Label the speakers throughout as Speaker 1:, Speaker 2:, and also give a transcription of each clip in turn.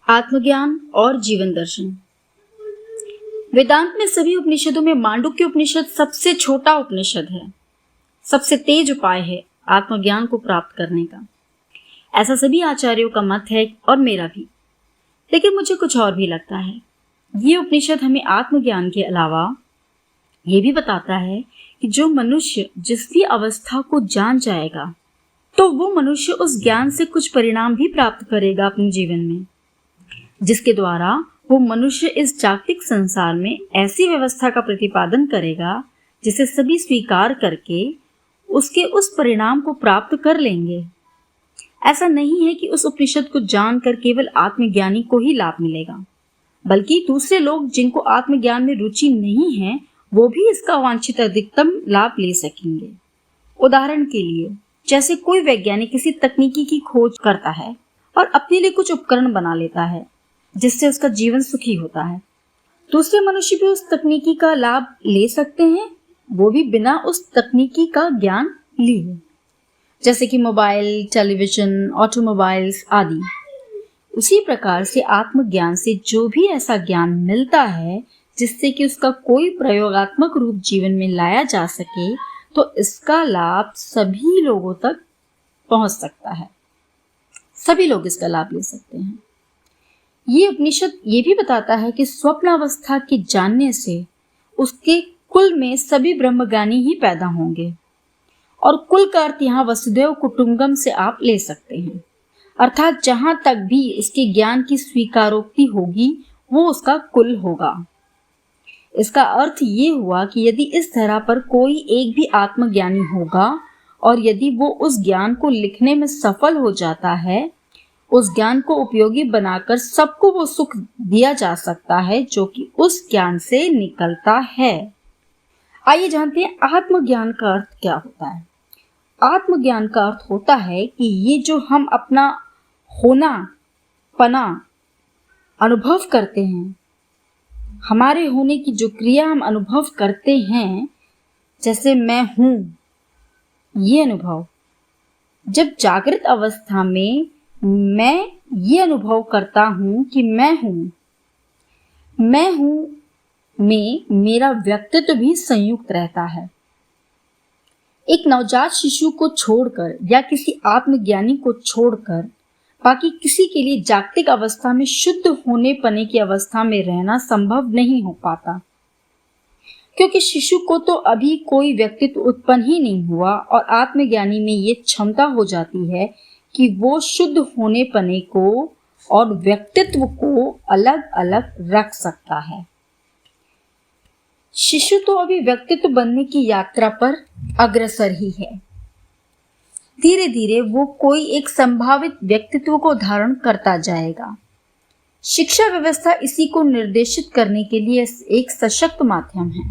Speaker 1: आत्मज्ञान और जीवन दर्शन। वेदांत में सभी उपनिषदों में मांडुक्य उपनिषद सबसे छोटा उपनिषद है, सबसे तेज उपाय है आत्मज्ञान को प्राप्त करने का। ऐसा सभी आचार्यों का मत है और मेरा भी। लेकिन मुझे कुछ और भी लगता है। ये उपनिषद हमें आत्मज्ञान के अलावा ये भी बताता है कि जो मनुष्य जिस भी अवस्था को जान जाएगा तो वो मनुष्य उस ज्ञान से कुछ परिणाम भी प्राप्त करेगा अपने जीवन में, जिसके द्वारा वो मनुष्य इस जागतिक संसार में ऐसी व्यवस्था का प्रतिपादन करेगा जिसे सभी स्वीकार करके उसके उस परिणाम को प्राप्त कर लेंगे। ऐसा नहीं है कि उस उपनिषद को जानकर केवल आत्मज्ञानी को ही लाभ मिलेगा, बल्कि दूसरे लोग जिनको आत्मज्ञान में रुचि नहीं है वो भी इसका वांछित अधिकतम लाभ ले सकेंगे। उदाहरण के लिए, जैसे कोई वैज्ञानिक किसी तकनीकी की खोज करता है और अपने लिए कुछ उपकरण बना लेता है जिससे उसका जीवन सुखी होता है। दूसरे मनुष्य भी उस तकनीकी का लाभ ले सकते हैं, वो भी बिना उस तकनीकी का ज्ञान लिए, जैसे कि मोबाइल, टेलीविजन, ऑटोमोबाइल्स आदि। उसी प्रकार से आत्मज्ञान से जो भी ऐसा ज्ञान मिलता है जिससे कि उसका कोई प्रयोगात्मक रूप जीवन में लाया जा सके, तो इसका लाभ सभी लोगों तक पहुंच सकता है। सभी लोग इसका लाभ ले सकते हैं। ये उपनिषद ये भी बताता है कि स्वप्न अवस्था के जानने से उसके कुल में सभी ब्रह्मज्ञानी ही पैदा होंगे। और कुल का अर्थ यहाँ वसुदेव कुटुंबकम से आप ले सकते हैं, अर्थात जहां तक भी इसके ज्ञान की स्वीकारोक्ति होगी वो उसका कुल होगा। इसका अर्थ ये हुआ कि यदि इस धरा पर कोई एक भी आत्मज्ञानी होगा और यदि वो उस ज्ञान को लिखने में सफल हो जाता है, उस ज्ञान को उपयोगी बनाकर सबको वो सुख दिया जा सकता है जो कि उस ज्ञान से निकलता है। आइए जानते हैं आत्मज्ञान का अर्थ क्या होता है। आत्मज्ञान का अर्थ होता है कि ये जो हम अपना होना पना अनुभव करते हैं, हमारे होने की जो क्रिया हम अनुभव करते हैं, जैसे मैं हूं, ये अनुभव, जब जागृत अवस्था में मैं ये अनुभव करता हूं कि मैं हूं में मेरा व्यक्तित्व भी संयुक्त रहता है। एक नवजात शिशु को छोड़कर या किसी आत्मज्ञानी को छोड़कर बाकी किसी के लिए जागतिक अवस्था में शुद्ध होने पने की अवस्था में रहना संभव नहीं हो पाता, क्योंकि शिशु को तो अभी कोई व्यक्तित्व उत्पन्न ही नहीं हुआ और आत्मज्ञानी में ये क्षमता हो जाती है कि वो शुद्ध होने पने को और व्यक्तित्व को अलग अलग रख सकता है। शिशु तो अभी व्यक्तित्व बनने की यात्रा पर अग्रसर ही है। धीरे धीरे वो कोई एक संभावित व्यक्तित्व को धारण करता जाएगा। शिक्षा व्यवस्था इसी को निर्देशित करने के लिए एक सशक्त माध्यम है।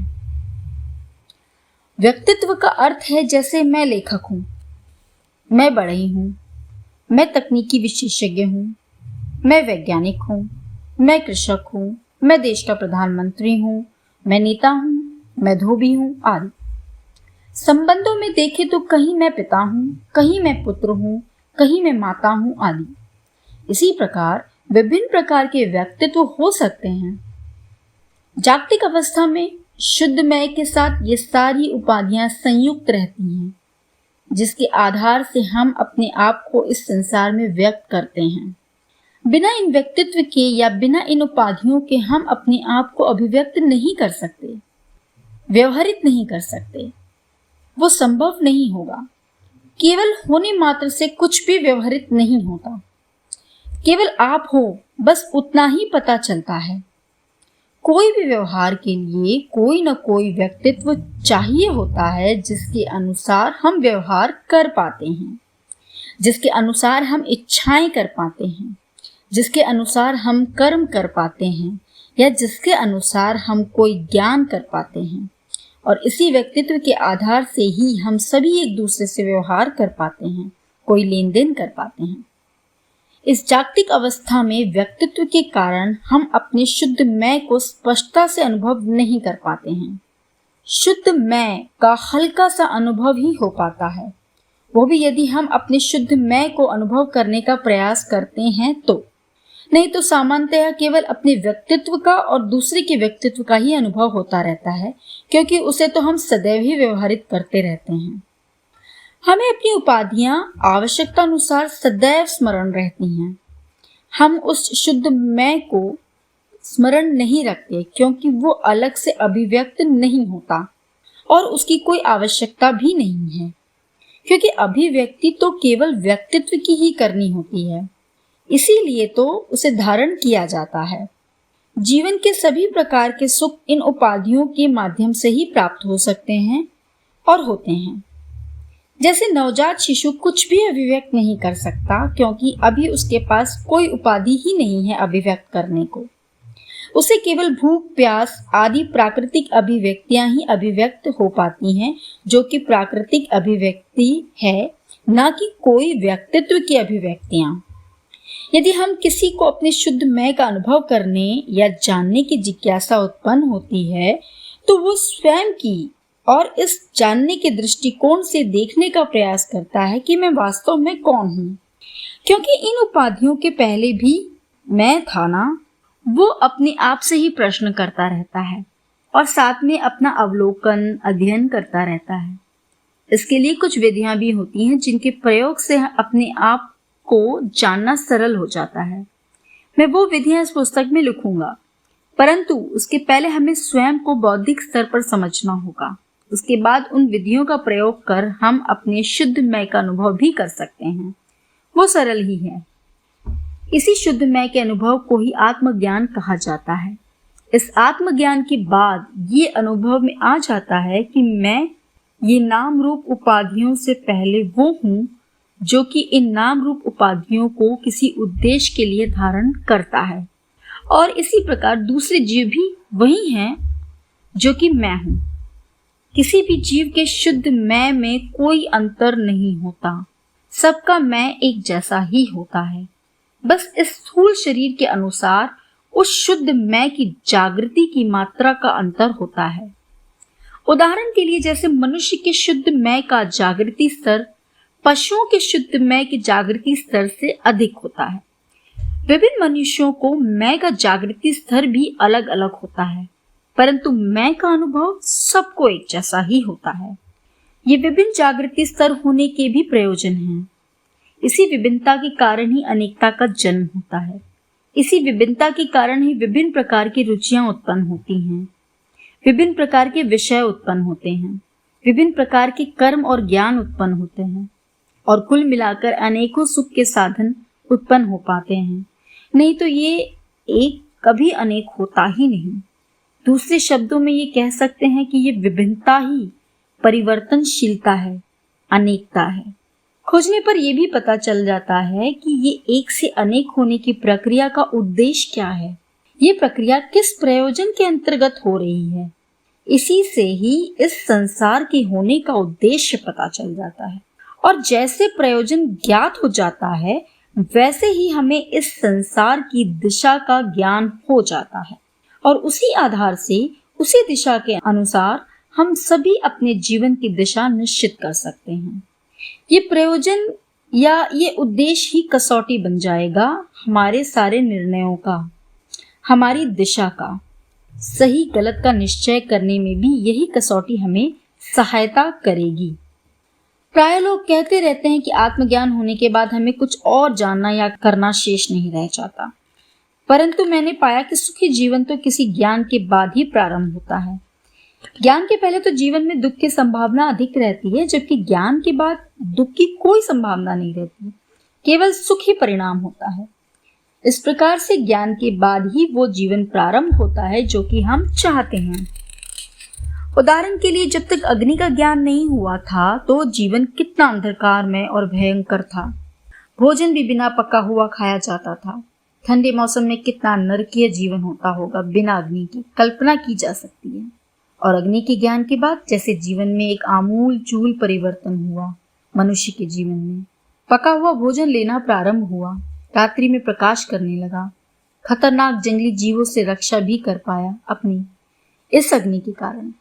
Speaker 1: व्यक्तित्व का अर्थ है जैसे मैं लेखक हूं, मैं बढ़ई हूं, मैं तकनीकी विशेषज्ञ हूं, मैं वैज्ञानिक हूं, मैं कृषक हूं, मैं देश का प्रधानमंत्री हूं, मैं नेता हूं, मैं धोबी हूं आदि। संबंधों में देखें तो कहीं मैं पिता हूं, कहीं मैं पुत्र हूं, कहीं मैं माता हूं आदि। इसी प्रकार विभिन्न प्रकार के व्यक्तित्व हो सकते हैं। जागतिक अवस्था में शुद्ध मैं के साथ ये सारी उपाधियां संयुक्त रहती हैं, जिसके आधार से हम अपने आप को इस संसार में व्यक्त करते हैं। बिना इन व्यक्तित्व के या बिना इन उपाधियों के हम अपने आप को अभिव्यक्त नहीं कर सकते, व्यवहारित नहीं कर सकते। वो संभव नहीं होगा। केवल होने मात्र से कुछ भी व्यवहारित नहीं होता। केवल आप हो, बस उतना ही पता चलता है। कोई भी व्यवहार के लिए कोई न कोई व्यक्तित्व चाहिए होता है जिसके अनुसार हम व्यवहार कर पाते हैं, जिसके अनुसार हम इच्छाएं कर पाते हैं, जिसके अनुसार हम कर्म कर पाते हैं या जिसके अनुसार हम कोई ज्ञान कर पाते हैं। और इसी व्यक्तित्व के आधार से ही हम सभी एक दूसरे से व्यवहार कर पाते हैं, कोई लेन देन कर पाते हैं। इस जागतिक अवस्था में व्यक्तित्व के कारण हम अपने शुद्ध मैं को स्पष्टता से अनुभव नहीं कर पाते हैं। शुद्ध मैं का हल्का सा अनुभव ही हो पाता है, वो भी यदि हम अपने शुद्ध मैं को अनुभव करने का प्रयास करते हैं तो। नहीं तो सामान्यतः केवल अपने व्यक्तित्व का और दूसरे के व्यक्तित्व का ही अनुभव होता रहता है, क्योंकि उसे तो हम सदैव ही व्यवहारित करते रहते हैं। हमें अपनी उपाधियां आवश्यकता अनुसार सदैव स्मरण रहती हैं। हम उस शुद्ध मैं को स्मरण नहीं रखते, क्योंकि वो अलग से अभिव्यक्त नहीं होता और उसकी कोई आवश्यकता भी नहीं है, क्योंकि अभिव्यक्ति तो केवल व्यक्तित्व की ही करनी होती है, इसीलिए तो उसे धारण किया जाता है। जीवन के सभी प्रकार के सुख इन उपाधियों के माध्यम से ही प्राप्त हो सकते हैं और होते हैं। जैसे नवजात शिशु कुछ भी अभिव्यक्त नहीं कर सकता, क्योंकि अभी उसके पास कोई उपाधि ही नहीं है अभिव्यक्त करने को। उसे केवल भूख, प्यास आदि प्राकृतिक अभिव्यक्तियां ही अभिव्यक्त हो पाती हैं, जो कि प्राकृतिक अभिव्यक्ति है, न कि कोई व्यक्तित्व की अभिव्यक्तियां। यदि हम किसी को अपने शुद्ध मैं का अनुभव करने या जानने की जिज्ञासा उत्पन्न होती है, तो वो स्वयं की और इस जानने के दृष्टिकोण से देखने का प्रयास करता है कि मैं वास्तव में कौन हूँ, क्योंकि इन उपाधियों के पहले भी मैं था ना। वो अपने आप से ही प्रश्न करता रहता है और साथ में अपना अवलोकन, अध्ययन करता रहता है। इसके लिए कुछ विधियां भी होती हैं जिनके प्रयोग से अपने आप को जानना सरल हो जाता है। मैं वो विधियां इस पुस्तक में लिखूंगा, परंतु उसके पहले हमें स्वयं को बौद्धिक स्तर पर समझना होगा। उसके बाद उन विधियों का प्रयोग कर हम अपने शुद्ध मैं का अनुभव भी कर सकते हैं। वो सरल ही है। इसी शुद्ध मैं के अनुभव को ही आत्मज्ञान कहा जाता है। इस आत्मज्ञान के बाद ये अनुभव में आ जाता है कि मैं ये नाम रूप उपाधियों से पहले वो हूँ जो कि इन नाम रूप उपाधियों को किसी उद्देश्य के लिए धारण करता है, और इसी प्रकार दूसरे जीव भी वही हैं जो कि मैं हूँ। किसी भी जीव के शुद्ध मैं में कोई अंतर नहीं होता, सबका मैं एक जैसा ही होता है। बस इस स्थूल शरीर के अनुसार उस शुद्ध मैं की जागृति की मात्रा का अंतर होता है। उदाहरण के लिए, जैसे मनुष्य के शुद्ध मैं का जागृति स्तर पशुओं के शुद्ध मैं के जागृति स्तर से अधिक होता है। विभिन्न मनुष्यों को मैं का जागृति स्तर भी अलग अलग होता है, परंतु मैं का अनुभव सबको एक जैसा ही होता है। ये विभिन्न जागृति स्तर होने के भी प्रयोजन हैं। इसी विभिन्नता के कारण ही अनेकता का जन्म होता है। इसी विभिन्नता के कारण ही विभिन्न प्रकार की रुचियां उत्पन्न होती हैं, विभिन्न प्रकार के विषय उत्पन्न होते हैं, विभिन्न प्रकार के कर्म और ज्ञान उत्पन्न होते हैं, और कुल मिलाकर अनेकों सुख के साधन उत्पन्न हो पाते हैं। नहीं तो ये एक कभी अनेक होता ही नहीं। दूसरे शब्दों में ये कह सकते हैं कि ये विभिन्नता ही परिवर्तनशीलता है, अनेकता है। खोजने पर यह भी पता चल जाता है कि ये एक से अनेक होने की प्रक्रिया का उद्देश्य क्या है, ये प्रक्रिया किस प्रयोजन के अंतर्गत हो रही है। इसी से ही इस संसार के होने का उद्देश्य पता चल जाता है, और जैसे प्रयोजन ज्ञात हो जाता है वैसे ही हमें इस संसार की दिशा का ज्ञान हो जाता है, और उसी आधार से उसी दिशा के अनुसार हम सभी अपने जीवन की दिशा निश्चित कर सकते हैं। ये प्रयोजन या ये उद्देश्य ही कसौटी बन जाएगा हमारे सारे निर्णयों का, हमारी दिशा का। सही गलत का निश्चय करने में भी यही कसौटी हमें सहायता करेगी। प्राय लोग कहते रहते हैं कि आत्मज्ञान होने के बाद हमें कुछ और जानना या करना शेष नहीं रह जाता, परंतु मैंने पाया कि सुखी जीवन तो किसी ज्ञान के बाद ही प्रारंभ होता है। ज्ञान के पहले तो जीवन में दुख की संभावना अधिक रहती है, जबकि ज्ञान के बाद दुख की कोई संभावना नहीं रहती, केवल सुख ही परिणाम होता है। इस प्रकार से ज्ञान के बाद ही वो जीवन प्रारंभ होता है जो कि हम चाहते हैं। उदाहरण के लिए, जब तक अग्नि का ज्ञान नहीं हुआ था तो जीवन कितना अंधकारमय और भयंकर था। भोजन भी बिना पका हुआ खाया जाता था। ठंडे मौसम में कितना नरकीय जीवन होता होगा, बिना अग्नि की कल्पना की जा सकती है। और अग्नि के ज्ञान के बाद जैसे जीवन में एक आमूल चूल परिवर्तन हुआ। मनुष्य के जीवन में पका हुआ भोजन लेना प्रारंभ हुआ, रात्रि में प्रकाश करने लगा, खतरनाक जंगली जीवों से रक्षा भी कर पाया अपनी इस अग्नि के कारण।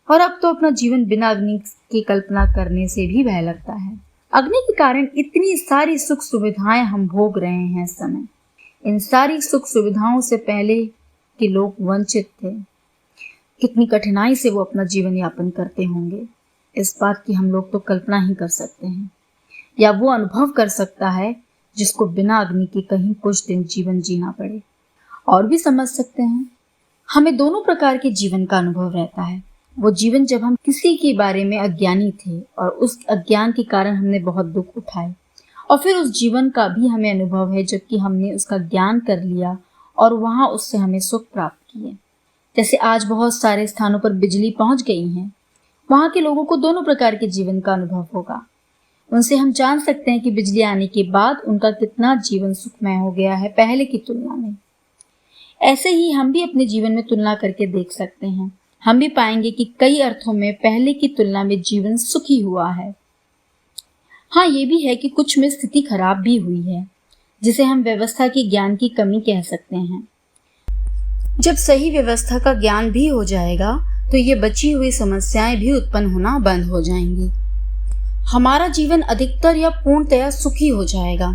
Speaker 1: और अब तो अपना जीवन बिना अग्नि की कल्पना करने से भी भय लगता है। अग्नि के कारण इतनी सारी सुख सुविधाएं हम भोग रहे हैं इस समय। इन सारी सुख सुविधाओं से पहले के लोग वंचित थे। कितनी कठिनाई से वो अपना जीवन यापन करते होंगे, इस बात की हम लोग तो कल्पना ही कर सकते हैं, या वो अनुभव कर सकता है जिसको बिना अग्नि के कहीं कुछ दिन जीवन जीना पड़े। और भी समझ सकते हैं, हमें दोनों प्रकार के जीवन का अनुभव रहता है। वो जीवन जब हम किसी के बारे में अज्ञानी थे और उस अज्ञान के कारण हमने बहुत दुख उठाए, और फिर उस जीवन का भी हमें अनुभव है जबकि हमने उसका ज्ञान कर लिया और वहाँ उससे हमें सुख प्राप्त किए। जैसे आज बहुत सारे स्थानों पर बिजली पहुँच गई हैं, वहाँ के लोगों को दोनों प्रकार के जीवन का अनुभव होगा। उनसे हम जान सकते हैं कि बिजली आने के बाद उनका कितना जीवन सुखमय हो गया है पहले की तुलना में। ऐसे ही हम भी अपने जीवन में तुलना करके देख सकते हैं। हम भी पाएंगे कि कई अर्थों में पहले की तुलना में जीवन सुखी हुआ है। हाँ, ये भी है कि कुछ में स्थिति खराब भी हुई है, जिसे हम व्यवस्था की ज्ञान की कमी कह सकते हैं। जब सही व्यवस्था का ज्ञान भी हो जाएगा तो ये बची हुई समस्याएं भी उत्पन्न होना बंद हो जाएंगी। हमारा जीवन अधिकतर या पूर्णतया सुखी हो जाएगा,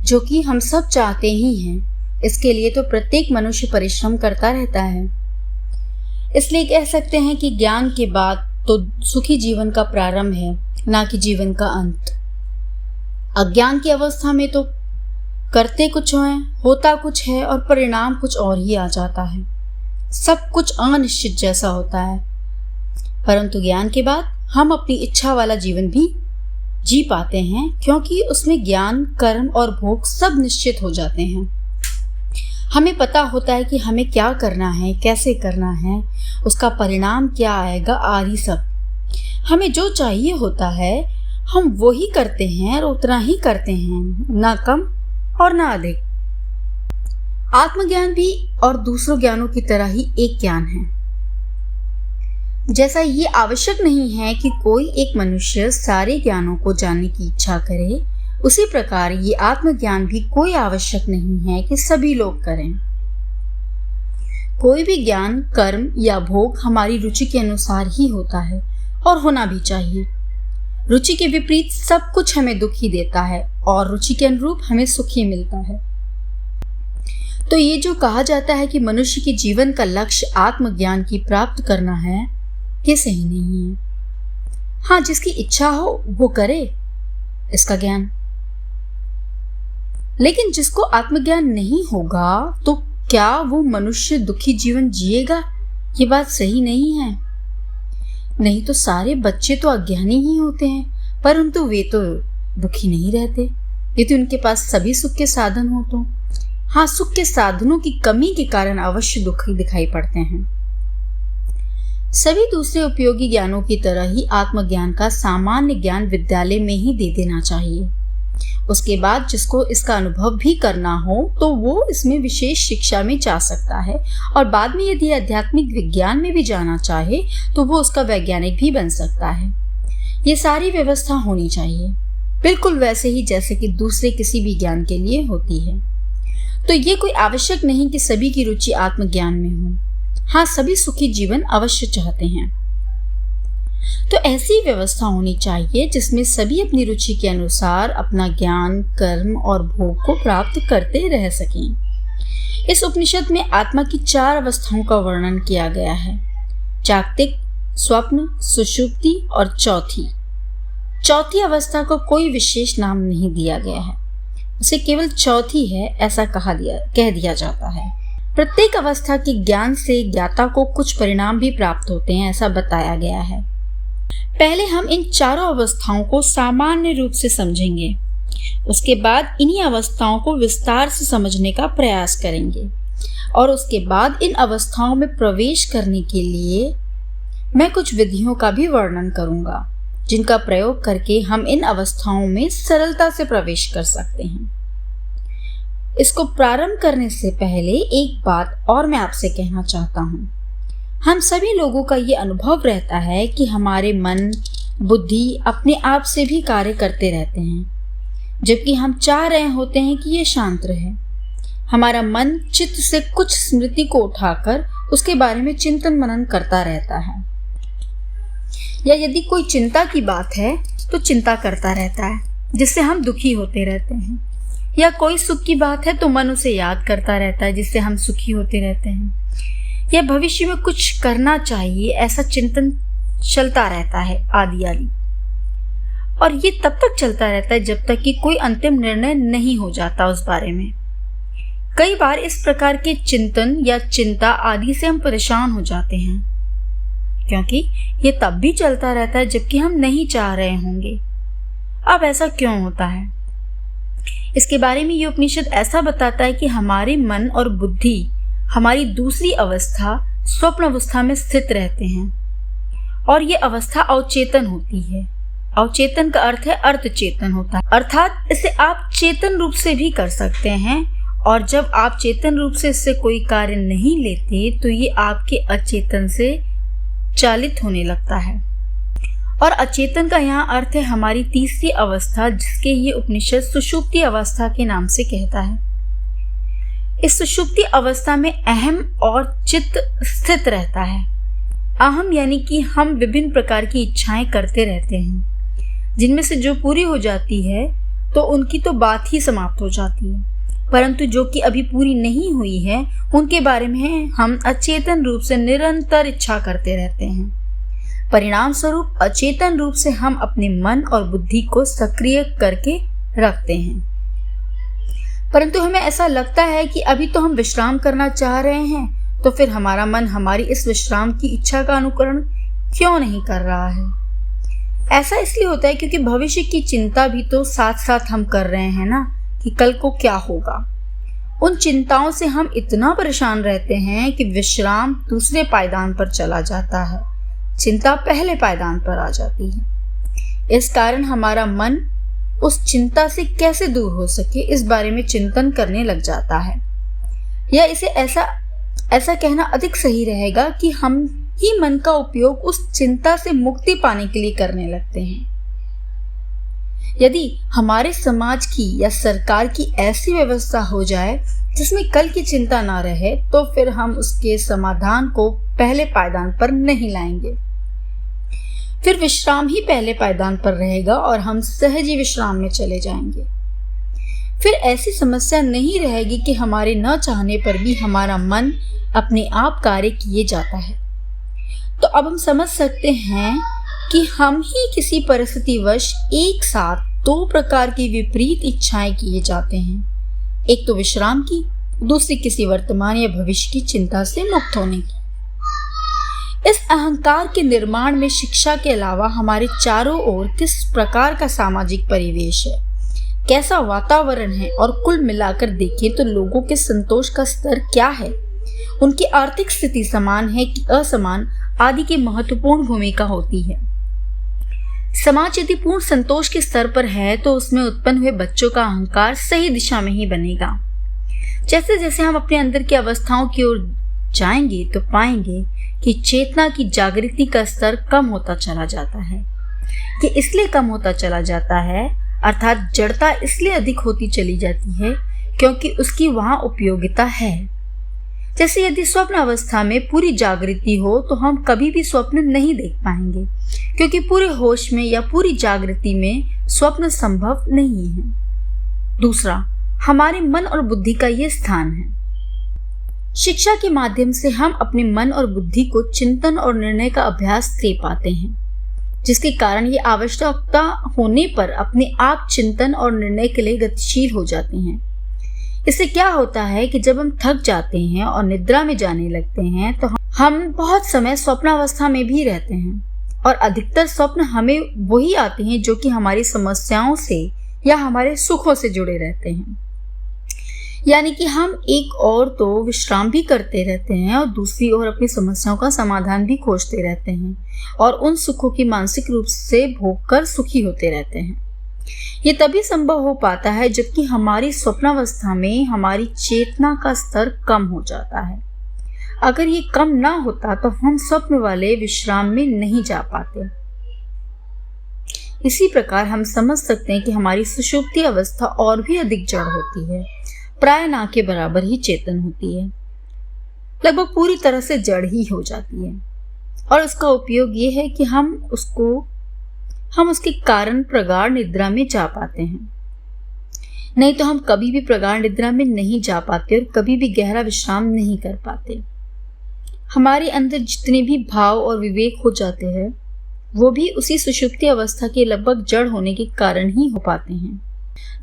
Speaker 1: जो कि हम सब चाहते ही हैं। इसके लिए तो प्रत्येक मनुष्य परिश्रम करता रहता है। इसलिए कह सकते हैं कि ज्ञान के बाद तो सुखी जीवन का प्रारंभ है, ना कि जीवन का अंत। अज्ञान की अवस्था में तो करते कुछ है, होता कुछ है और परिणाम कुछ और ही आ जाता है। सब कुछ अनिश्चित जैसा होता है। परंतु ज्ञान के बाद हम अपनी इच्छा वाला जीवन भी जी पाते हैं, क्योंकि उसमें ज्ञान, कर्म और भोग सब निश्चित हो जाते हैं। हमें पता होता है कि हमें क्या करना है, कैसे करना है, उसका परिणाम क्या आएगा, आदि सब। हमें जो चाहिए होता है हम वो ही करते हैं और उतना ही करते हैं, ना कम और ना अधिक। आत्मज्ञान भी और दूसरों ज्ञानों की तरह ही एक ज्ञान है। जैसा ये आवश्यक नहीं है कि कोई एक मनुष्य सारे ज्ञानों को जानने की इच्छा करे, उसी प्रकार ये आत्मज्ञान भी कोई आवश्यक नहीं है कि सभी लोग करें। कोई भी ज्ञान, कर्म या भोग हमारी रुचि के अनुसार ही होता है और होना भी चाहिए। रुचि के विपरीत सब कुछ हमें दुख ही देता है और रुचि के अनुरूप हमें सुख ही मिलता है। तो ये जो कहा जाता है कि मनुष्य के जीवन का लक्ष्य आत्मज्ञान की प्राप्त करना है, ये सही नहीं है। हाँ, जिसकी इच्छा हो वो करे इसका ज्ञान, लेकिन जिसको आत्मज्ञान नहीं होगा तो क्या वो मनुष्य दुखी जीवन जिएगा? ये बात सही नहीं है। नहीं तो सारे बच्चे तो अज्ञानी ही होते हैं, परंतु वे तो दुखी नहीं रहते यदि उनके पास सभी सुख के साधन हो तो। हाँ, सुख के साधनों की कमी के कारण अवश्य दुखी दिखाई पड़ते हैं। सभी दूसरे उपयोगी ज्ञानों की तरह ही आत्मज्ञान का सामान्य ज्ञान विद्यालय में ही दे देना चाहिए। उसके बाद जिसको इसका अनुभव भी करना हो तो वो इसमें विशेष शिक्षा में जा सकता है, और बाद में यदि आध्यात्मिक विज्ञान में भी जाना चाहे तो वो उसका वैज्ञानिक भी बन सकता है। ये सारी व्यवस्था होनी चाहिए, बिल्कुल वैसे ही जैसे कि दूसरे किसी भी ज्ञान के लिए होती है। तो ये कोई आवश्यक नहीं कि सभी की रुचि आत्मज्ञान में हो। हाँ, सभी सुखी जीवन अवश्य चाहते हैं। तो ऐसी व्यवस्था होनी चाहिए जिसमें सभी अपनी रुचि के अनुसार अपना ज्ञान, कर्म और भोग को प्राप्त करते रह सकें। इस उपनिषद में आत्मा की 4 अवस्थाओं का वर्णन किया गया है: जागतिक, स्वप्न, सुषुप्ति और चौथी अवस्था को कोई विशेष नाम नहीं दिया गया है, उसे केवल चौथी है ऐसा कह दिया जाता है। प्रत्येक अवस्था के ज्ञान से ज्ञाता को कुछ परिणाम भी प्राप्त होते हैं, ऐसा बताया गया है। पहले हम इन चारों अवस्थाओं को सामान्य रूप से समझेंगे, उसके बाद इन्हीं अवस्थाओं को विस्तार से समझने का प्रयास करेंगे, और उसके बाद इन अवस्थाओं में प्रवेश करने के लिए मैं कुछ विधियों का भी वर्णन करूंगा, जिनका प्रयोग करके हम इन अवस्थाओं में सरलता से प्रवेश कर सकते हैं। इसको प्रारंभ करने से पहले एक बात और मैं आपसे कहना चाहता हूँ। हम सभी लोगों का ये अनुभव रहता है कि हमारे मन, बुद्धि अपने आप से भी कार्य करते रहते हैं, जबकि हम चाह रहे होते हैं कि ये शांत रहे। हमारा मन चित्त से कुछ स्मृति को उठाकर उसके बारे में चिंतन मनन करता रहता है, या यदि कोई चिंता की बात है तो चिंता करता रहता है, जिससे हम दुखी होते रहते हैं। या कोई सुख की बात है तो मन उसे याद करता रहता है, जिससे हम सुखी होते रहते हैं। या भविष्य में कुछ करना चाहिए, ऐसा चिंतन चलता रहता है आदि आदि। और ये तब तक चलता रहता है जब तक कि कोई अंतिम निर्णय नहीं हो जाता उस बारे में। कई बार इस प्रकार के चिंतन या चिंता आदि से हम परेशान हो जाते हैं, क्योंकि ये तब भी चलता रहता है जबकि हम नहीं चाह रहे होंगे। अब ऐसा क्यों होता है? इसके बारे में ये उपनिषद ऐसा बताता है कि हमारे मन और बुद्धि हमारी दूसरी अवस्था स्वप्न अवस्था में स्थित रहते हैं, और ये अवस्था अवचेतन होती है। अवचेतन का अर्थ है अर्थ चेतन होता है, अर्थात इसे आप चेतन रूप से भी कर सकते हैं, और जब आप चेतन रूप से इससे कोई कार्य नहीं लेते तो ये आपके अचेतन से चालित होने लगता है। और अचेतन का यहाँ अर्थ है हमारी तीसरी अवस्था, जिसके ये उपनिषद सुषुप्ति अवस्था के नाम से कहता है। इस सुषुप्ति अवस्था में अहम और चित्त स्थित रहता है। अहम यानी कि हम विभिन्न प्रकार की इच्छाएं करते रहते हैं, जिनमें से जो पूरी हो जाती है तो उनकी तो बात ही समाप्त हो जाती है, परंतु जो कि अभी पूरी नहीं हुई है उनके बारे में हम अचेतन रूप से निरंतर इच्छा करते रहते हैं। परिणाम स्वरूप अचेतन रूप से हम अपने मन और बुद्धि को सक्रिय करके रखते हैं, परंतु हमें ऐसा लगता है कि अभी तो हम विश्राम करना चाह रहे हैं, तो फिर हमारा मन हमारी इस विश्राम की इच्छा का अनुकरण क्यों नहीं कर रहा है? ऐसा इसलिए होता है क्योंकि भविष्य की चिंता भी तो साथ साथ हम कर रहे हैं ना, कि कल को क्या होगा। उन चिंताओं से हम इतना परेशान रहते हैं कि विश्राम दूसरे पायदान पर चला जाता है, चिंता पहले पायदान पर आ जाती है। इस कारण हमारा मन उस चिंता से कैसे दूर हो सके इस बारे में चिंतन करने लग जाता है। या इसे ऐसा कहना अधिक सही रहेगा कि हम ही मन का उपयोग उस चिंता से मुक्ति पाने के लिए करने लगते हैं। यदि हमारे समाज की या सरकार की ऐसी व्यवस्था हो जाए जिसमें कल की चिंता ना रहे, तो फिर हम उसके समाधान को पहले पायदान पर नहीं लाएंगे। फिर विश्राम ही पहले पायदान पर रहेगा और हम सहजी विश्राम में चले जाएंगे। फिर ऐसी समस्या नहीं रहेगी कि हमारे न चाहने पर भी हमारा मन अपने आप कार्य किए जाता है। तो अब हम समझ सकते हैं कि हम ही किसी परिस्थितिवश एक साथ दो प्रकार की विपरीत इच्छाएं किए जाते हैं, एक तो विश्राम की, दूसरी किसी वर्तमान या भविष्य की चिंता से मुक्त होने की। इस अहंकार के निर्माण में शिक्षा के अलावा हमारे चारों ओर किस प्रकार का सामाजिक परिवेश है, कैसा वातावरण है, और कुल मिलाकर देखें तो लोगों के संतोष का स्तर क्या है, उनकी आर्थिक स्थिति समान है कि असमान आदि की महत्वपूर्ण भूमिका होती है। समाज यदि पूर्ण संतोष के स्तर पर है तो उसमें उत्पन्न हुए बच्चों का अहंकार सही दिशा में ही बनेगा। जैसे जैसे हम अपने अंदर की अवस्थाओं की ओर जाएंगे तो पाएंगे कि चेतना की जागृति का स्तर कम होता चला जाता है। ये इसलिए कम होता चला जाता है, अर्थात जड़ता इसलिए अधिक होती चली जाती है क्योंकि उसकी वहां उपयोगिता है। जैसे यदि स्वप्न अवस्था में पूरी जागृति हो तो हम कभी भी स्वप्न नहीं देख पाएंगे, क्योंकि पूरे होश में या पूरी जागृति में स्वप्न संभव नहीं है। दूसरा, हमारे मन और बुद्धि का ये स्थान है। शिक्षा के माध्यम से हम अपने मन और बुद्धि को चिंतन और निर्णय का अभ्यास दे पाते हैं, जिसके कारण ये आवश्यकता होने पर अपने आप चिंतन और निर्णय के लिए गतिशील हो जाते हैं। इससे क्या होता है कि जब हम थक जाते हैं और निद्रा में जाने लगते हैं तो हम बहुत समय स्वप्नावस्था में भी रहते हैं, और अधिकतर स्वप्न हमें वही आते हैं जो कि हमारी समस्याओं से या हमारे सुखों से जुड़े रहते हैं। यानी कि हम एक ओर तो विश्राम भी करते रहते हैं और दूसरी ओर अपनी समस्याओं का समाधान भी खोजते रहते हैं, और उन सुखों की मानसिक रूप से भोग कर सुखी होते रहते हैं। ये तभी संभव हो पाता है जबकि हमारी स्वप्नावस्था में हमारी चेतना का स्तर कम हो जाता है। अगर ये कम ना होता तो हम स्वप्न वाले विश्राम में नहीं जा पाते। इसी प्रकार हम समझ सकते हैं कि हमारी सुषुप्ति अवस्था और भी अधिक जड़ होती है, प्राय ना के बराबर ही चेतन होती है, लगभग पूरी तरह से जड़ ही हो जाती है। और उसका उपयोग ये है कि हम उसके कारण प्रगाढ़ निद्रा में जा पाते हैं। नहीं तो हम कभी भी प्रगाढ़ निद्रा में नहीं जा पाते और कभी भी गहरा विश्राम नहीं कर पाते। हमारे अंदर जितने भी भाव और विवेक हो जाते हैं वो भी उसी सुषुप्ति अवस्था के लगभग जड़ होने के कारण ही हो पाते हैं।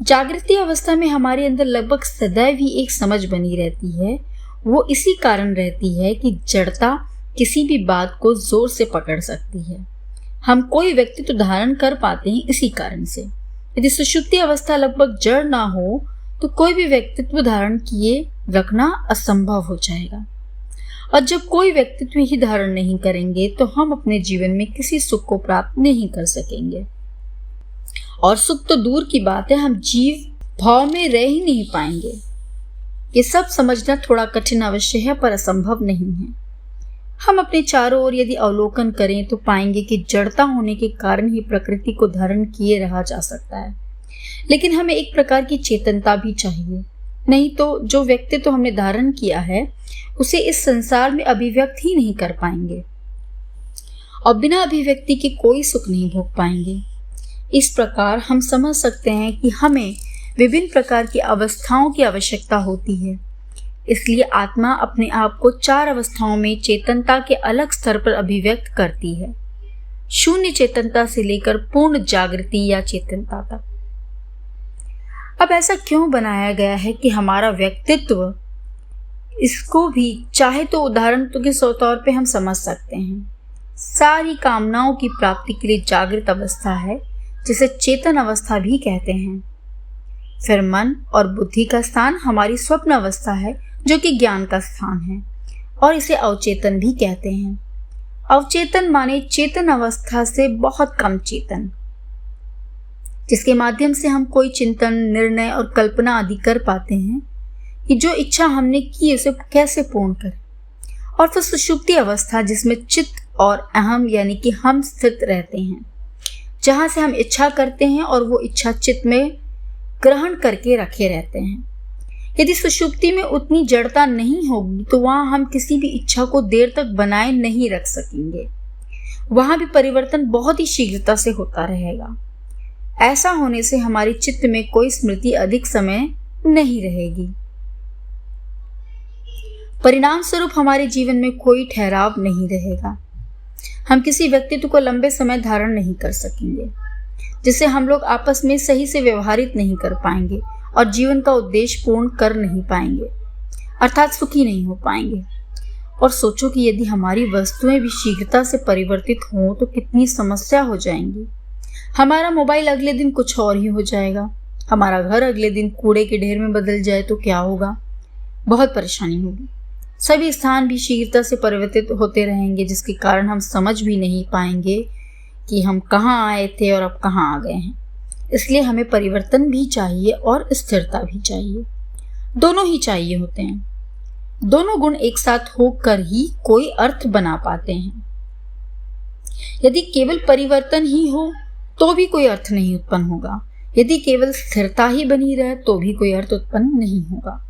Speaker 1: जागृति अवस्था में हमारे अंदर लगभग सदैव ही एक समझ बनी रहती है। वो इसी कारण रहती है कि जड़ता किसी भी बात को जोर से पकड़ सकती है। हम कोई व्यक्तित्व धारण कर पाते हैं इसी कारण से। यदि सुषुप्ति अवस्था लगभग जड़ ना हो तो कोई भी व्यक्तित्व धारण किए रखना असंभव हो जाएगा। और जब कोई व्यक्तित्व ही धारण नहीं करेंगे तो हम अपने जीवन में किसी सुख को प्राप्त नहीं कर सकेंगे। और सुख तो दूर की बात है, हम जीव भाव में रह ही नहीं पाएंगे। ये सब समझना थोड़ा कठिन अवश्य है पर असंभव नहीं है। हम अपने चारों ओर यदि अवलोकन करें तो पाएंगे कि जड़ता होने के कारण ही प्रकृति को धारण किए रहा जा सकता है। लेकिन हमें एक प्रकार की चेतनता भी चाहिए, नहीं तो जो व्यक्तित्व हमने धारण किया है उसे इस संसार में अभिव्यक्त ही नहीं कर पाएंगे और बिना अभिव्यक्ति के कोई सुख नहीं भोग पाएंगे। इस प्रकार हम समझ सकते हैं कि हमें विभिन्न प्रकार की अवस्थाओं की आवश्यकता होती है। इसलिए आत्मा अपने आप को 4 अवस्थाओं में चेतनता के अलग स्तर पर अभिव्यक्त करती है, शून्य चेतनता से लेकर पूर्ण जागृति या चेतनता तक। अब ऐसा क्यों बनाया गया है कि हमारा व्यक्तित्व, इसको भी चाहे तो उदाहरण के तौर पे हम समझ सकते हैं, सारी कामनाओं की प्राप्ति के लिए जागृत अवस्था है जिसे चेतन अवस्था भी कहते हैं। फिर मन और बुद्धि का स्थान हमारी स्वप्न अवस्था है जो कि ज्ञान का स्थान है और इसे अवचेतन भी कहते हैं। अवचेतन माने चेतन अवस्था से बहुत कम चेतन, जिसके माध्यम से हम कोई चिंतन, निर्णय और कल्पना आदि कर पाते हैं कि जो इच्छा हमने की उसे कैसे पूर्ण करें। और फिर सुषुप्ति अवस्था जिसमें चित्त और अहम यानी कि हम स्थित रहते हैं, जहां से हम इच्छा करते हैं और वो इच्छा चित्त में ग्रहण करके रखे रहते हैं। यदि सुषुप्ति में उतनी जड़ता नहीं होगी तो वहां हम किसी भी इच्छा को देर तक बनाए नहीं रख सकेंगे। वहां भी परिवर्तन बहुत ही शीघ्रता से होता रहेगा। ऐसा होने से हमारे चित्त में कोई स्मृति अधिक समय नहीं रहेगी। परिणाम स्वरूप हमारे जीवन में कोई ठहराव नहीं रहेगा। हम किसी व्यक्तित्व को लंबे समय धारण नहीं कर सकेंगे, जिससे हम लोग आपस में सही से व्यवहारित नहीं कर पाएंगे और जीवन का उद्देश्य पूर्ण कर नहीं पाएंगे, अर्थात सुखी नहीं हो पाएंगे। और सोचो कि यदि हमारी वस्तुएं भी शीघ्रता से परिवर्तित हों तो कितनी समस्या हो जाएंगी। हमारा मोबाइल अगले दिन कुछ और ही हो जाएगा, हमारा घर अगले दिन कूड़े के ढेर में बदल जाए तो क्या होगा, बहुत परेशानी होगी। सभी स्थान भी शीघ्रता से परिवर्तित होते रहेंगे, जिसके कारण हम समझ भी नहीं पाएंगे कि हम कहाँ आए थे और अब कहाँ आ गए हैं। इसलिए हमें परिवर्तन भी चाहिए और स्थिरता भी चाहिए, दोनों ही चाहिए होते हैं। दोनों गुण एक साथ होकर ही कोई अर्थ बना पाते हैं। यदि केवल परिवर्तन ही हो तो भी कोई अर्थ नहीं उत्पन्न होगा, यदि केवल स्थिरता ही बनी रहे तो भी कोई अर्थ उत्पन्न नहीं होगा।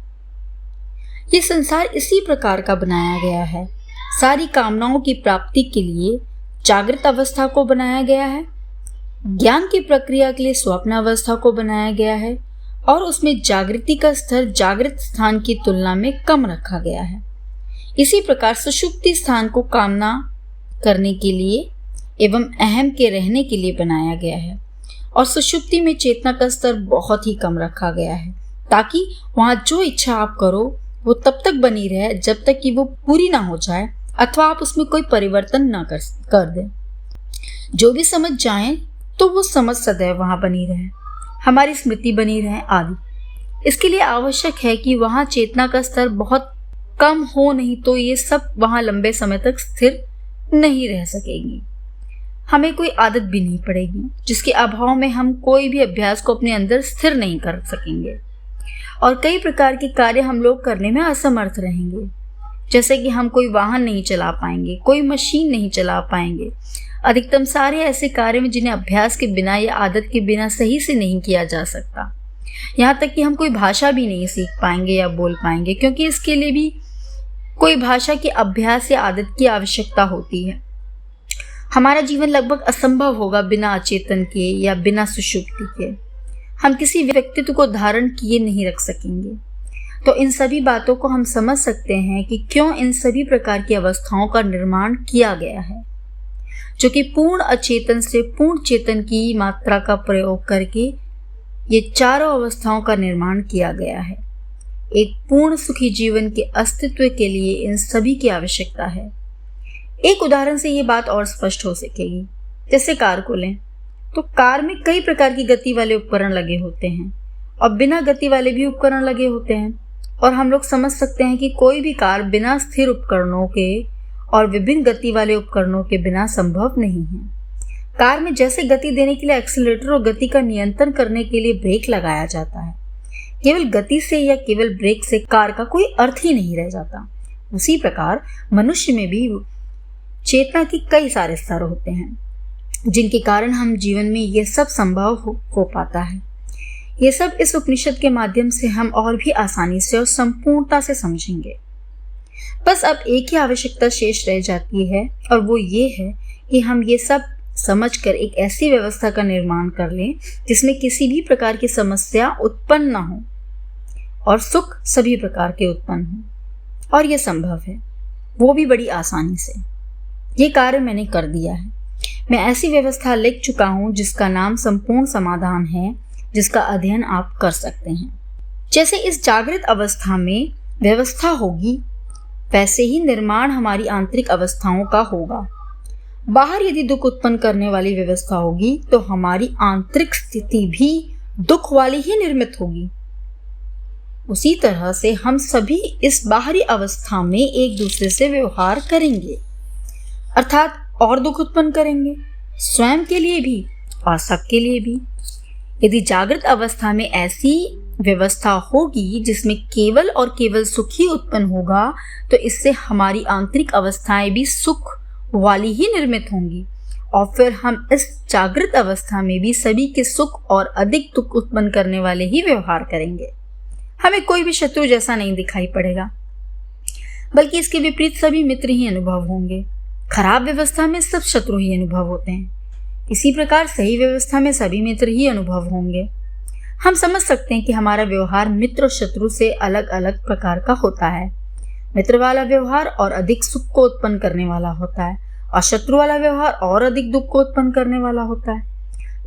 Speaker 1: ये संसार इसी प्रकार का बनाया गया है। सारी कामनाओं की प्राप्ति के लिए जागृत अवस्था को बनाया गया है, ज्ञान की प्रक्रिया के लिए स्वप्न अवस्था को बनाया गया है और उसमें जागृति का स्तर जागृत स्थान की तुलना में कम रखा गया है। इसी प्रकार सुषुप्ति स्थान को कामना करने के लिए एवं अहम के रहने के लिए बनाया गया है और सुषुप्ति में चेतना का स्तर बहुत ही कम रखा गया है, ताकि वहां जो इच्छा आप करो वो तब तक बनी रहे जब तक कि वो पूरी ना हो जाए अथवा आप उसमें कोई परिवर्तन ना कर दें। जो भी समझ जाएं तो वो समझ सदैव वहां बनी रहे, हमारी स्मृति बनी रहे आदि। इसके लिए आवश्यक है कि वहां चेतना का स्तर बहुत कम हो, नहीं तो ये सब वहां लंबे समय तक स्थिर नहीं रह सकेगी। हमें कोई आदत भी नहीं पड़ेगी, जिसके अभाव में हम कोई भी अभ्यास को अपने अंदर स्थिर नहीं कर सकेंगे और कई प्रकार के कार्य हम लोग करने में असमर्थ रहेंगे। जैसे कि हम कोई वाहन नहीं चला पाएंगे, कोई मशीन नहीं चला पाएंगे। अधिकतम सारे ऐसे कार्य में जिन्हें अभ्यास के बिना या आदत के बिना सही से नहीं किया जा सकता। यहाँ तक कि हम कोई भाषा भी नहीं सीख पाएंगे या बोल पाएंगे, क्योंकि इसके लिए भी कोई भाषा के अभ्यास या आदत की आवश्यकता होती है। हमारा जीवन लगभग असंभव होगा बिना अचेतन के या बिना सुषुप्ति के। हम किसी व्यक्तित्व को धारण किए नहीं रख सकेंगे। तो इन सभी बातों को हम समझ सकते हैं कि क्यों इन सभी प्रकार की अवस्थाओं का निर्माण किया गया है, जो कि पूर्ण अचेतन से पूर्ण चेतन की मात्रा का प्रयोग करके ये चारों अवस्थाओं का निर्माण किया गया है। एक पूर्ण सुखी जीवन के अस्तित्व के लिए इन सभी की आवश्यकता है। एक उदाहरण से ये बात और स्पष्ट हो सकेगी। जैसे कार को लें, तो कार में कई प्रकार की गति वाले उपकरण लगे होते हैं और बिना गति वाले भी उपकरण लगे होते हैं, और हम लोग समझ सकते हैं कि कोई भी कार बिना स्थिर उपकरणों के और विभिन्न गति वाले उपकरणों के बिना संभव नहीं है। कार में जैसे गति देने के लिए एक्सीलरेटर और गति का नियंत्रण करने के लिए ब्रेक लगाया जाता है, केवल गति से या केवल ब्रेक से कार का कोई अर्थ ही नहीं रह जाता। उसी प्रकार मनुष्य में भी चेतना की कई सारे स्तर होते हैं, जिनके कारण हम जीवन में ये सब संभव हो पाता है। ये सब इस उपनिषद के माध्यम से हम और भी आसानी से और संपूर्णता से समझेंगे। बस अब एक ही आवश्यकता शेष रह जाती है, और वो ये है कि हम ये सब समझकर एक ऐसी व्यवस्था का निर्माण कर लें जिसमें किसी भी प्रकार की समस्या उत्पन्न न हो और सुख सभी प्रकार के उत्पन्न हो। और ये संभव है, वो भी बड़ी आसानी से। ये कार्य मैंने कर दिया है। मैं ऐसी व्यवस्था लिख चुका हूँ जिसका नाम संपूर्ण समाधान है, जिसका अध्ययन आप कर सकते हैं। जैसे इस जागृत अवस्था में व्यवस्था होगी, वैसे ही निर्माण हमारी आंतरिक अवस्थाओं का होगा। बाहर यदि दुख उत्पन्न करने वाली व्यवस्था होगी तो हमारी आंतरिक स्थिति भी दुख वाली ही निर्मित होगी। उसी तरह से हम सभी इस बाहरी अवस्था में एक दूसरे से व्यवहार करेंगे, अर्थात और दुख उत्पन्न करेंगे, स्वयं के लिए भी और सबके लिए भी। यदि जागृत अवस्था में ऐसी व्यवस्था होगी जिसमें केवल और केवल सुख ही उत्पन्न होगा, तो इससे हमारी आंतरिक अवस्थाएं भी सुख वाली ही निर्मित होंगी, और फिर हम इस जागृत अवस्था में भी सभी के सुख और अधिक दुख उत्पन्न करने वाले ही व्यवहार करेंगे। हमें कोई भी शत्रु जैसा नहीं दिखाई पड़ेगा, बल्कि इसके विपरीत सभी मित्र ही अनुभव होंगे। खराब व्यवस्था में सब शत्रु ही अनुभव होते हैं, इसी प्रकार सही व्यवस्था में सभी मित्र ही अनुभव होंगे। हम समझ सकते हैं कि हमारा व्यवहार मित्र और शत्रु से अलग अलग प्रकार का होता है। मित्र वाला व्यवहार और अधिक सुख को उत्पन्न करने वाला होता है, और शत्रु वाला व्यवहार और अधिक दुख को उत्पन्न करने वाला होता है।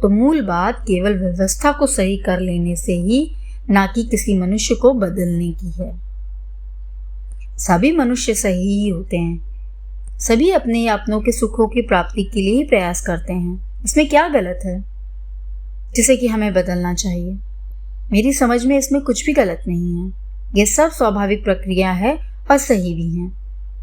Speaker 1: तो मूल बात केवल व्यवस्था को सही कर लेने से ही, ना कि किसी मनुष्य को बदलने की है। सभी मनुष्य सही ही होते हैं, सभी अपने अपनों के सुखों की प्राप्ति के लिए ही प्रयास करते हैं। इसमें क्या गलत है जिसे कि हमें बदलना चाहिए? मेरी समझ में इसमें कुछ भी गलत नहीं है। ये सब स्वाभाविक प्रक्रिया है और सही भी है।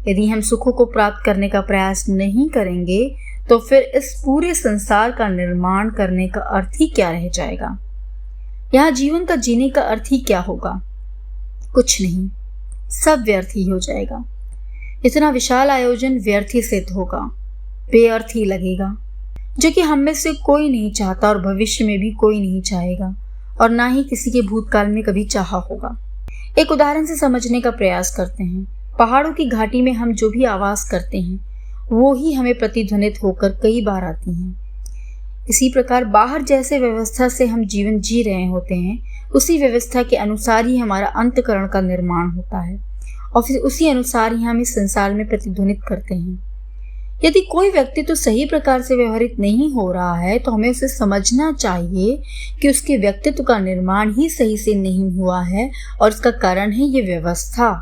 Speaker 1: यदि हम सुखों को प्राप्त करने का प्रयास नहीं करेंगे तो फिर इस पूरे संसार का निर्माण करने का अर्थ ही क्या रह जाएगा? यहाँ जीवन का जीने का अर्थ ही क्या होगा? कुछ नहीं, सब व्यर्थ ही हो जाएगा। इतना विशाल आयोजन व्यर्थ ही सिद्ध होगा, बेअर्थ ही लगेगा, जो कि हम में से कोई नहीं चाहता और भविष्य में भी कोई नहीं चाहेगा, और ना ही किसी के भूतकाल में कभी चाहा होगा। एक उदाहरण से समझने का प्रयास करते हैं। पहाड़ों की घाटी में हम जो भी आवाज करते हैं वो ही हमें प्रतिध्वनित होकर कई बार आती हैं। इसी प्रकार बाहर जैसे व्यवस्था से हम जीवन जी रहे होते हैं, उसी व्यवस्था के अनुसार ही हमारा अंतःकरण का निर्माण होता है, और फिर उसी अनुसार ही हम इस संसार में प्रतिध्वनित करते हैं। यदि कोई व्यक्ति तो सही प्रकार से व्यवहारित नहीं हो रहा है, तो हमें उसे समझना चाहिए कि उसके व्यक्तित्व का निर्माण ही सही से नहीं हुआ है, और इसका कारण है ये व्यवस्था,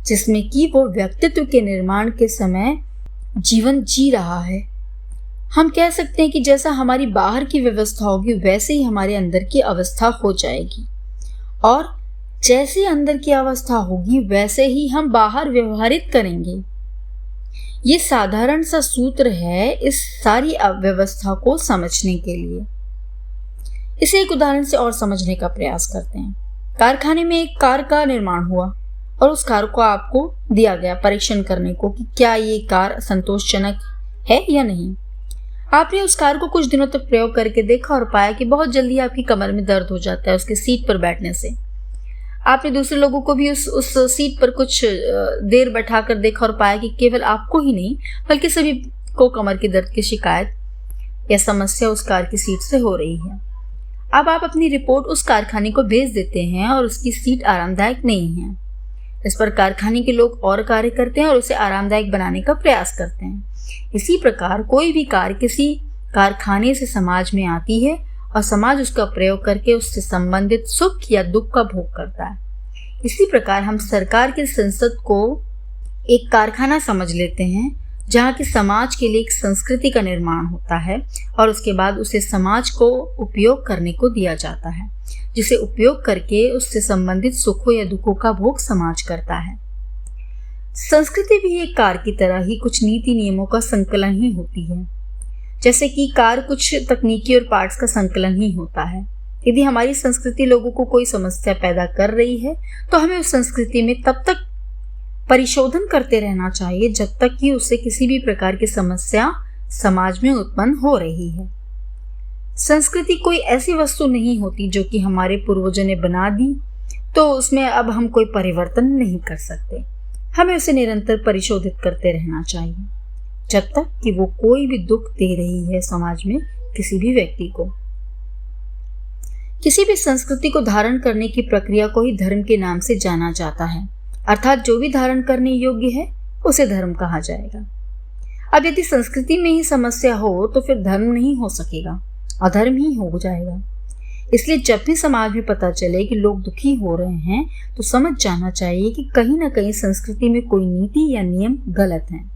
Speaker 1: जिसमें कि वो व्यक्तित्व के निर्माण के समय जीवन जी रहा है। हम कह सकते हैं कि जैसा हमारी बाहर की व्यवस्था होगी वैसे ही हमारे अंदर की अवस्था हो जाएगी, और जैसे अंदर की अवस्था होगी वैसे ही हम बाहर व्यवहारित करेंगे। ये साधारण सा सूत्र है इस सारी व्यवस्था को समझने के लिए। इसे एक उदाहरण से और समझने का प्रयास करते हैं। कारखाने में एक कार का निर्माण हुआ और उस कार को आपको दिया गया परीक्षण करने को कि क्या ये कार संतोषजनक है या नहीं। आपने उस कार को कुछ दिनों तक प्रयोग करके देखा और पाया कि बहुत जल्दी आपकी कमर में दर्द हो जाता है उसके सीट पर बैठने से। आपने दूसरे लोगों को भी उस सीट पर कुछ देर बैठाकर देखा और पाया कि केवल आपको ही नहीं बल्कि सभी को कमर की दर्द की शिकायत या समस्या उस कार की सीट से हो रही है। अब आप अपनी रिपोर्ट उस कारखाने को भेज देते हैं और उसकी सीट आरामदायक नहीं है। इस पर कारखाने के लोग और कार्य करते हैं और उसे आरामदायक बनाने का प्रयास करते हैं। इसी प्रकार कोई भी कार्य किसी कारखाने से समाज में आती है और समाज उसका प्रयोग करके उससे संबंधित सुख या दुख का भोग करता है। इसी प्रकार हम सरकार की संसद को एक कारखाना समझ लेते हैं जहाँ की समाज के लिए एक संस्कृति का निर्माण होता है और उसके बाद उसे समाज को उपयोग करने को दिया जाता है, जिसे उपयोग करके उससे संबंधित सुखों या दुखों का भोग समाज करता है। संस्कृति भी एक कार की तरह ही कुछ नीति नियमों का संकलन ही होती है। जैसे कि कार कुछ तकनीकी और पार्ट्स का संकलन ही होता है। यदि हमारी संस्कृति लोगों को कोई समस्या पैदा कर रही है तो हमें उस संस्कृति में तब तक परिशोधन करते रहना चाहिए जब तक कि उससे किसी भी प्रकार की समस्या समाज में उत्पन्न हो रही है। संस्कृति कोई ऐसी वस्तु नहीं होती जो कि हमारे पूर्वजों ने बना दी तो उसमें अब हम कोई परिवर्तन नहीं कर सकते। हमें उसे निरंतर परिशोधित करते रहना चाहिए जब तक कि वो कोई भी दुख दे रही है समाज में किसी भी व्यक्ति को। किसी भी संस्कृति को धारण करने की प्रक्रिया को ही धर्म के नाम से जाना जाता है, अर्थात जो भी धारण करने योग्य है उसे धर्म कहा जाएगा। अब यदि संस्कृति में ही समस्या हो तो फिर धर्म नहीं हो सकेगा, अधर्म ही हो जाएगा। इसलिए जब भी समाज में पता चले कि लोग दुखी हो रहे हैं तो समझ जाना चाहिए कि कहीं ना कहीं संस्कृति में कोई नीति या नियम गलत है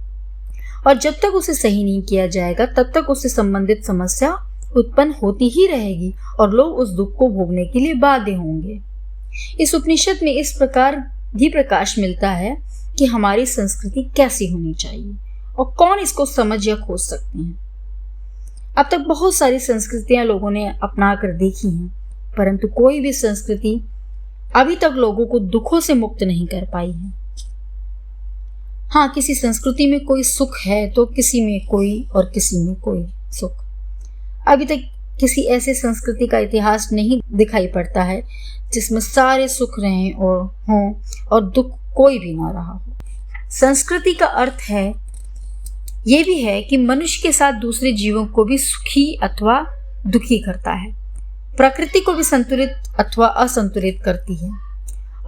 Speaker 1: और जब तक उसे सही नहीं किया जाएगा तब तक उससे संबंधित समस्या उत्पन्न होती ही रहेगी और लोग उस दुख को भोगने के लिए बाध्य होंगे। इस उपनिषद में इस प्रकार भी प्रकाश मिलता है कि हमारी संस्कृति कैसी होनी चाहिए और कौन इसको समझ या खोज सकते हैं। अब तक बहुत सारी संस्कृतियां लोगों ने अपना कर देखी हैं, परंतु कोई भी संस्कृति अभी तक लोगों को दुखों से मुक्त नहीं कर पाई है। हाँ, किसी संस्कृति में कोई सुख है तो किसी में कोई और किसी में कोई सुख। अभी तक किसी ऐसे संस्कृति का इतिहास नहीं दिखाई पड़ता है जिसमें सारे सुख रहें और हों और दुख कोई भी ना रहा हो। संस्कृति का अर्थ है ये भी है कि मनुष्य के साथ दूसरे जीवों को भी सुखी अथवा दुखी करता है, प्रकृति को भी संतुलित अथवा असंतुलित करती है।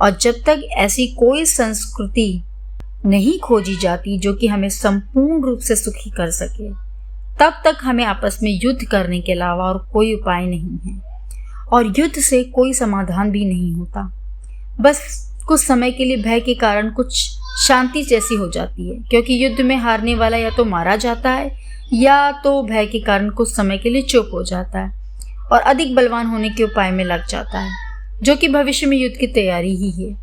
Speaker 1: और जब तक ऐसी कोई संस्कृति नहीं खोजी जाती जो कि हमें संपूर्ण रूप से सुखी कर सके, तब तक हमें आपस में युद्ध करने के अलावा और कोई उपाय नहीं है और युद्ध से कोई समाधान भी नहीं होता। बस कुछ समय के लिए भय के कारण कुछ शांति जैसी हो जाती है, क्योंकि युद्ध में हारने वाला या तो मारा जाता है या तो भय के कारण कुछ समय के लिए चुप हो जाता है और अधिक बलवान होने के उपाय में लग जाता है, जो कि भविष्य में युद्ध की तैयारी ही है।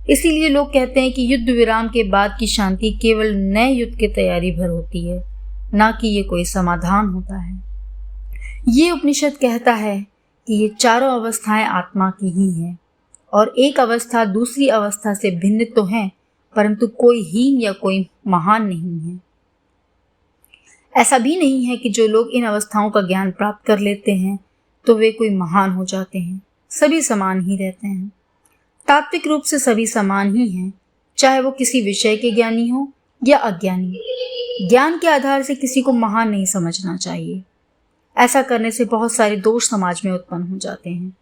Speaker 1: इसीलिए लोग कहते हैं कि युद्ध विराम के बाद की शांति केवल नए युद्ध की तैयारी भर होती है, ना कि ये कोई समाधान होता है। ये उपनिषद कहता है कि ये चारों अवस्थाएं आत्मा की ही हैं और एक अवस्था दूसरी अवस्था से भिन्न तो है, परंतु कोई हीन या कोई महान नहीं है। ऐसा भी नहीं है कि जो लोग इन अवस्थाओं का ज्ञान प्राप्त कर लेते हैं तो वे कोई महान हो जाते हैं। सभी समान ही रहते हैं, तात्विक रूप से सभी समान ही हैं, चाहे वो किसी विषय के ज्ञानी हो या अज्ञानी। ज्ञान के आधार से किसी को महान नहीं समझना चाहिए। ऐसा करने से बहुत सारे दोष समाज में उत्पन्न हो जाते हैं।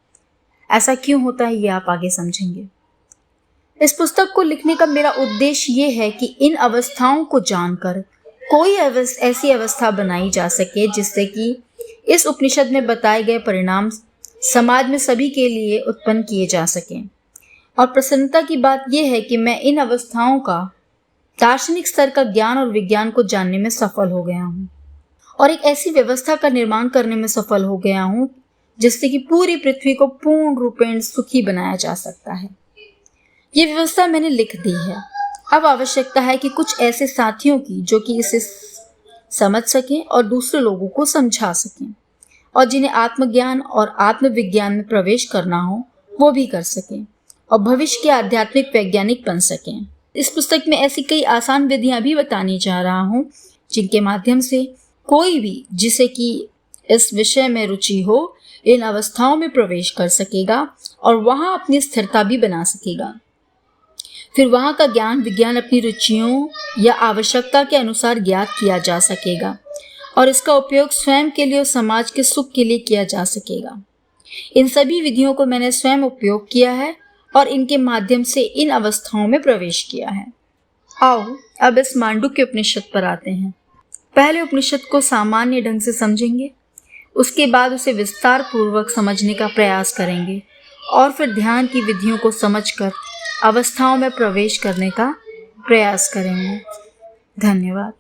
Speaker 1: ऐसा क्यों होता है ये आप आगे समझेंगे। इस पुस्तक को लिखने का मेरा उद्देश्य ये है कि इन अवस्थाओं को जानकर कोई ऐसी अवस्था बनाई जा सके जिससे कि इस उपनिषद में बताए गए परिणाम समाज में सभी के लिए उत्पन्न किए जा सकें। और प्रसन्नता की बात यह है कि मैं इन अवस्थाओं का दार्शनिक स्तर का ज्ञान और विज्ञान को जानने में सफल हो गया हूँ और एक ऐसी व्यवस्था का निर्माण करने में सफल हो गया हूँ जिससे कि पूरी पृथ्वी को पूर्ण रूपेण सुखी बनाया जा सकता है। ये व्यवस्था मैंने लिख दी है। अब आवश्यकता है कि कुछ ऐसे साथियों की जो कि इसे समझ सकें और दूसरे लोगों को समझा सकें और जिन्हें आत्मज्ञान और आत्मविज्ञान में प्रवेश करना हो वो भी कर सकें और भविष्य के आध्यात्मिक वैज्ञानिक बन सकें। इस पुस्तक में ऐसी कई आसान विधियां भी बताने जा रहा हूँ जिनके माध्यम से कोई भी जिसे कि इस विषय में रुचि हो इन अवस्थाओं में प्रवेश कर सकेगा और वहां अपनी स्थिरता भी बना सकेगा। फिर वहां का ज्ञान विज्ञान अपनी रुचियों या आवश्यकता के अनुसार ज्ञात किया जा सकेगा और इसका उपयोग स्वयं के लिए और समाज के सुख के लिए किया जा सकेगा। इन सभी विधियों को मैंने स्वयं उपयोग किया है और इनके माध्यम से इन अवस्थाओं में प्रवेश किया है। आओ अब इस मांडुक्य उपनिषद पर आते हैं। पहले उपनिषद को सामान्य ढंग से समझेंगे, उसके बाद उसे विस्तार पूर्वक समझने का प्रयास करेंगे और फिर ध्यान की विधियों को समझकर अवस्थाओं में प्रवेश करने का प्रयास करेंगे। धन्यवाद।